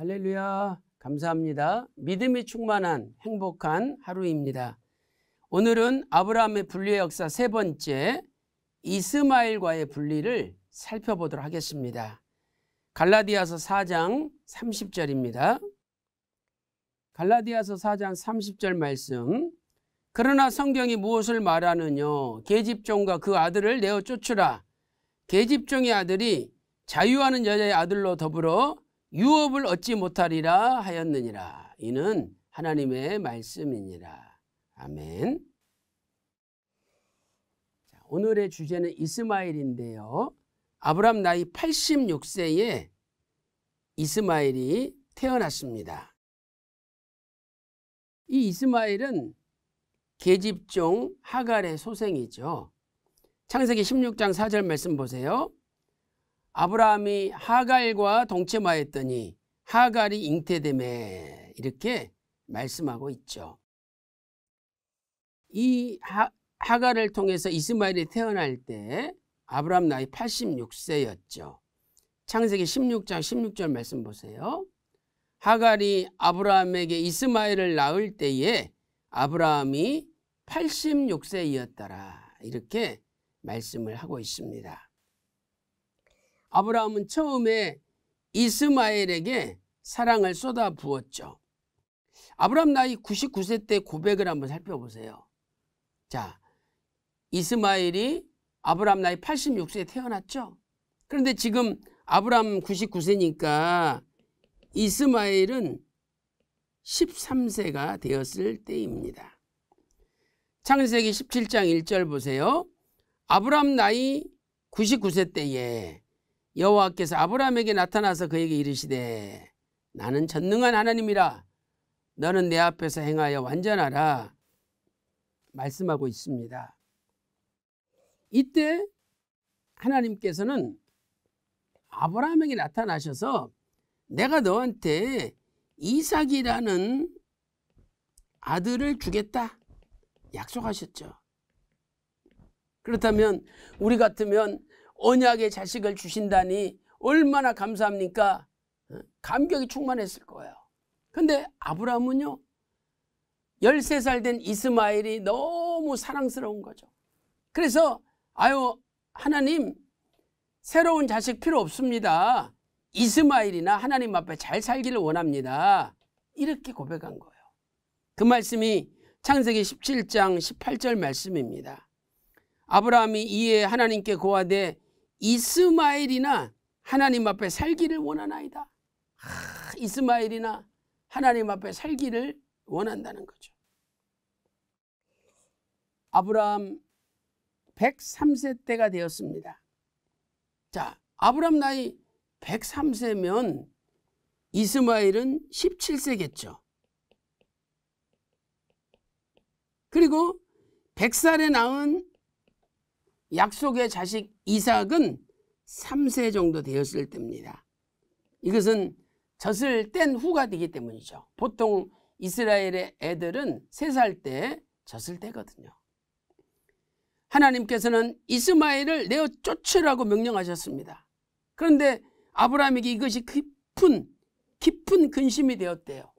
할렐루야, 감사합니다. 믿음이 충만한 행복한 하루입니다. 오늘은 아브라함의 분리의 역사 세 번째, 이스마엘과의 분리를 살펴보도록 하겠습니다. 갈라디아서 4장 30절입니다. 갈라디아서 4장 30절 말씀. 그러나 성경이 무엇을 말하느냐? 계집종과 그 아들을 내어 쫓으라. 계집종의 아들이 자유하는 여자의 아들로 더불어 유업을 얻지 못하리라 하였느니라. 이는 하나님의 말씀이니라. 아멘. 자, 오늘의 주제는 이스마엘인데요. 아브라함 나이 86세에 이스마엘이 태어났습니다. 이 이스마엘은 계집종 하갈의 소생이죠. 창세기 16장 4절 말씀 보세요. 아브라함이 하갈과 동침하였더니 하갈이 잉태되매, 이렇게 말씀하고 있죠. 이 하갈을 통해서 이스마엘이 태어날 때 아브라함 나이 86세였죠. 창세기 16장 16절 말씀 보세요. 하갈이 아브라함에게 이스마엘을 낳을 때에 아브라함이 86세이었더라. 이렇게 말씀을 하고 있습니다. 아브라함은 처음에 이스마엘에게 사랑을 쏟아 부었죠. 아브라함 나이 99세 때 고백을 한번 살펴보세요. 자, 이스마엘이 아브라함 나이 86세에 태어났죠. 그런데 지금 아브라함 99세니까 이스마엘은 13세가 되었을 때입니다. 창세기 17장 1절 보세요. 아브라함 나이 99세 때에 여호와께서 아브라함에게 나타나서 그에게 이르시되 나는 전능한 하나님이라 너는 내 앞에서 행하여 완전하라 말씀하고 있습니다. 이때 하나님께서는 아브라함에게 나타나셔서 내가 너한테 이삭이라는 아들을 주겠다 약속하셨죠. 그렇다면 우리 같으면 언약의 자식을 주신다니 얼마나 감사합니까? 감격이 충만했을 거예요. 근데 아브라함은요, 13살 된 이스마엘이 너무 사랑스러운 거죠. 그래서 하나님, 새로운 자식 필요 없습니다. 이스마엘이나 하나님 앞에 잘 살기를 원합니다. 이렇게 고백한 거예요. 그 말씀이 창세기 17장 18절 말씀입니다. 아브라함이 이에 하나님께 고하되 이스마엘이나 하나님 앞에 살기를 원하나이다. 이스마엘이나 하나님 앞에 살기를 원한다는 거죠. 아브라함 103세 때가 되었습니다. 자, 아브라함 나이 103세면 이스마엘은 17세겠죠. 그리고 100살에 낳은 약속의 자식 이삭은 3세 정도 되었을 때입니다. 이것은 젖을 뗀 후가 되기 때문이죠. 보통 이스라엘의 애들은 3살 때 젖을 떼거든요. 하나님께서는 이스마엘을 내어 쫓으라고 명령하셨습니다. 그런데 아브라함에게 이것이 깊은 근심이 되었대요.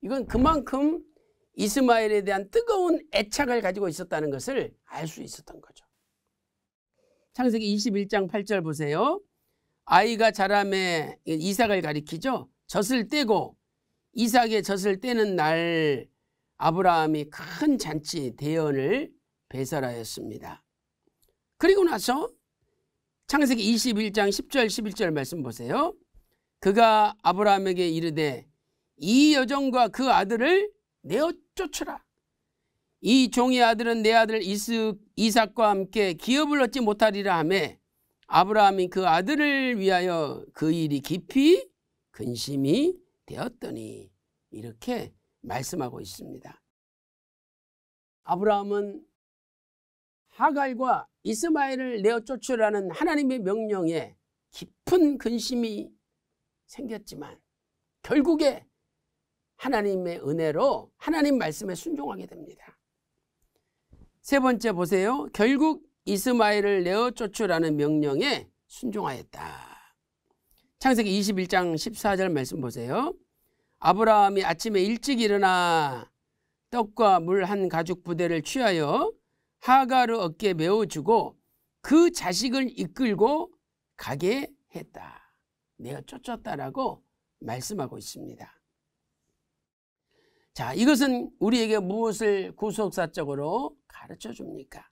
이건 그만큼 이스마엘에 대한 뜨거운 애착을 가지고 있었다는 것을 알 수 있었던 거죠. 창세기 21장 8절 보세요. 아이가 자라매, 이삭을 가리키죠. 젖을 떼고 이삭의 젖을 떼는 날 아브라함이 큰 잔치 대연을 배설하였습니다. 그리고 나서 창세기 21장 10절 11절 말씀 보세요. 그가 아브라함에게 이르되 이 여종과 그 아들을 내어 쫓으라. 이 종의 아들은 내 아들 이삭과 함께 기업을 얻지 못하리라 하매 아브라함이 그 아들을 위하여 그 일이 깊이 근심이 되었더니, 이렇게 말씀하고 있습니다. 아브라함은 하갈과 이스마엘을 내어 쫓으라는 하나님의 명령에 깊은 근심이 생겼지만 결국에 하나님의 은혜로 하나님 말씀에 순종하게 됩니다. 세 번째 보세요. 결국 이스마엘을 내어 쫓으라는 명령에 순종하였다. 창세기 21장 14절 말씀 보세요. 아브라함이 아침에 일찍 일어나 떡과 물 한 가죽 부대를 취하여 하가르 어깨에 메어주고 그 자식을 이끌고 가게 했다. 내가 쫓았다라고 말씀하고 있습니다. 자, 이것은 우리에게 무엇을 구속사적으로 가르쳐 줍니까?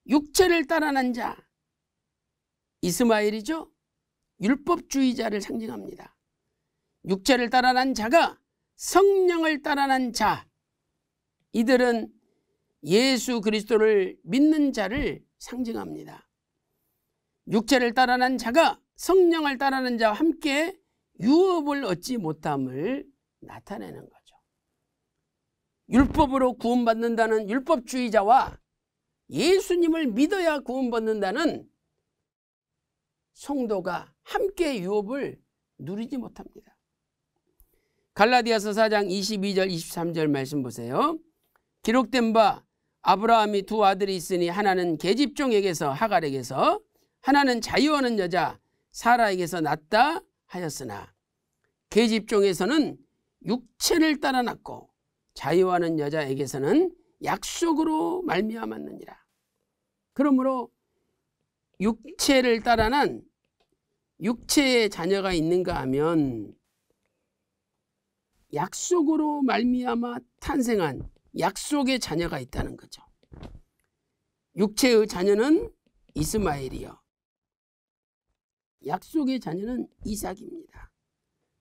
육체를 따라난 자, 이스마엘이죠. 율법주의자를 상징합니다. 육체를 따라난 자가 성령을 따라난 자, 이들은 예수 그리스도를 믿는 자를 상징합니다. 육체를 따라난 자가 성령을 따라는 자와 함께 유업을 얻지 못함을 나타내는 거죠. 율법으로 구원받는다는 율법주의자와 예수님을 믿어야 구원받는다는 성도가 함께 유업을 누리지 못합니다. 갈라디아서 4장 22절 23절 말씀 보세요. 기록된 바 아브라함이 두 아들이 있으니 하나는 계집종에게서 하갈에게서 하나는 자유하는 여자 사라에게서 났다 하였으나 계집종에서는 육체를 따라 났고 자유하는 여자에게서는 약속으로 말미암았느니라. 그러므로 육체를 따라 난 육체의 자녀가 있는가 하면 약속으로 말미암아 탄생한 약속의 자녀가 있다는 거죠. 육체의 자녀는 이스마엘이요, 약속의 자녀는 이삭입니다.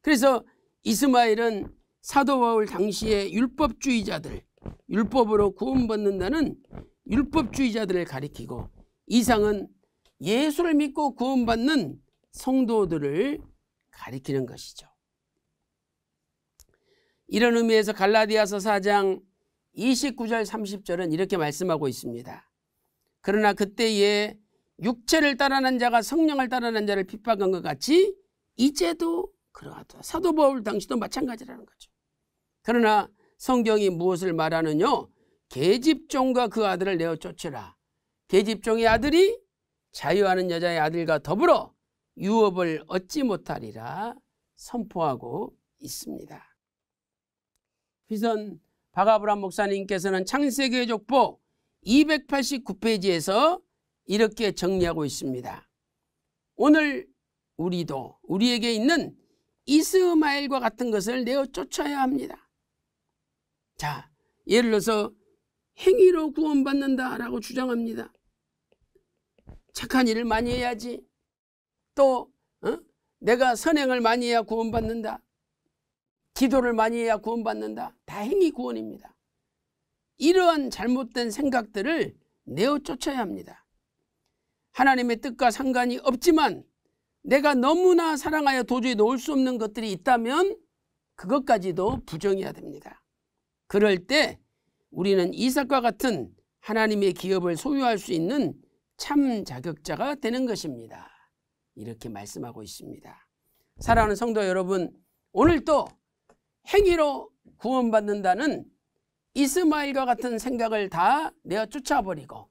그래서 이스마엘은 사도 바울 당시의 율법주의자들, 율법으로 구원받는다는 율법주의자들을 가리키고, 이삭은 예수를 믿고 구원받는 성도들을 가리키는 것이죠. 이런 의미에서 갈라디아서 4장 29절 30절은 이렇게 말씀하고 있습니다. 그러나 그때에 육체를 따라난 자가 성령을 따라난 자를 핍박한 것 같이 이제도 그러하다. 사도 바울 당시도 마찬가지라는 거죠. 그러나 성경이 무엇을 말하느냐? 계집종과 그 아들을 내어 쫓으라. 계집종의 아들이 자유하는 여자의 아들과 더불어 유업을 얻지 못하리라 선포하고 있습니다. 비선 박아브람 목사님께서는 창세기 족보 289페이지에서 이렇게 정리하고 있습니다. 오늘 우리도 우리에게 있는 이스마엘과 같은 것을 내어 쫓아야 합니다. 자, 예를 들어서 행위로 구원받는다라고 주장합니다. 착한 일을 많이 해야지. 또 내가 선행을 많이 해야 구원받는다. 기도를 많이 해야 구원받는다. 다 행위 구원입니다. 이러한 잘못된 생각들을 내어 쫓아야 합니다. 하나님의 뜻과 상관이 없지만 내가 너무나 사랑하여 도저히 놓을 수 없는 것들이 있다면 그것까지도 부정해야 됩니다. 그럴 때 우리는 이삭과 같은 하나님의 기업을 소유할 수 있는 참 자격자가 되는 것입니다. 이렇게 말씀하고 있습니다. 사랑하는 성도 여러분, 오늘도 행위로 구원받는다는 이스마엘과 같은 생각을 다 내어 쫓아버리고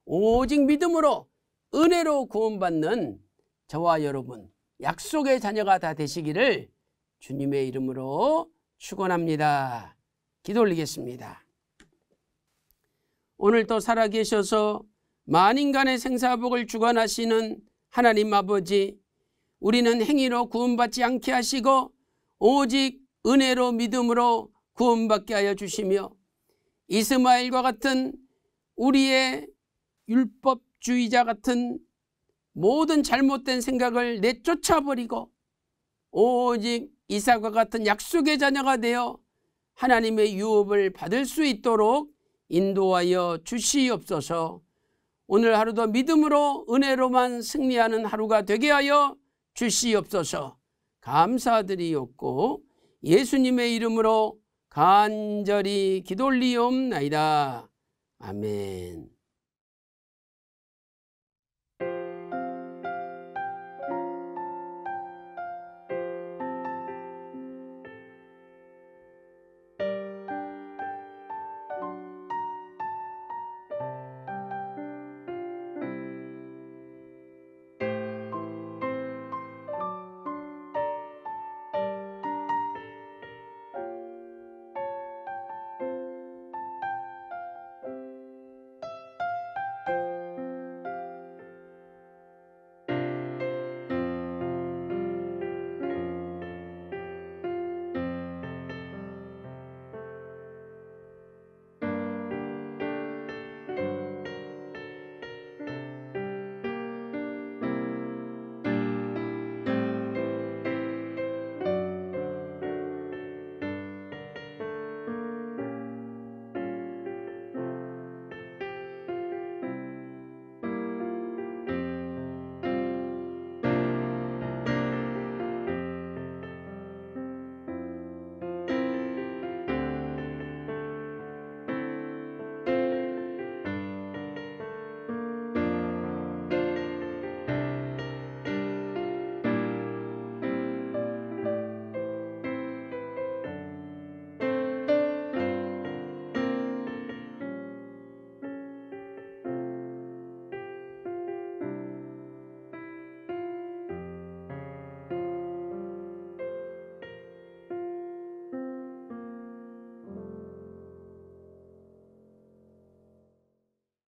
오직 믿음으로 은혜로 구원받는 저와 여러분, 약속의 자녀가 다 되시기를 주님의 이름으로 축원합니다. 기도 올리겠습니다. 오늘도 살아계셔서 만인간의 생사복을 주관하시는 하나님 아버지, 우리는 행위로 구원받지 않게 하시고 오직 은혜로 믿음으로 구원받게 하여 주시며 이스마엘과 같은 우리의 율법주의자 같은 모든 잘못된 생각을 내쫓아버리고 오직 이삭과 같은 약속의 자녀가 되어 하나님의 유업을 받을 수 있도록 인도하여 주시옵소서. 오늘 하루도 믿음으로 은혜로만 승리하는 하루가 되게 하여 주시옵소서. 감사드리옵고 예수님의 이름으로 간절히 기도 올리옵나이다. 아멘.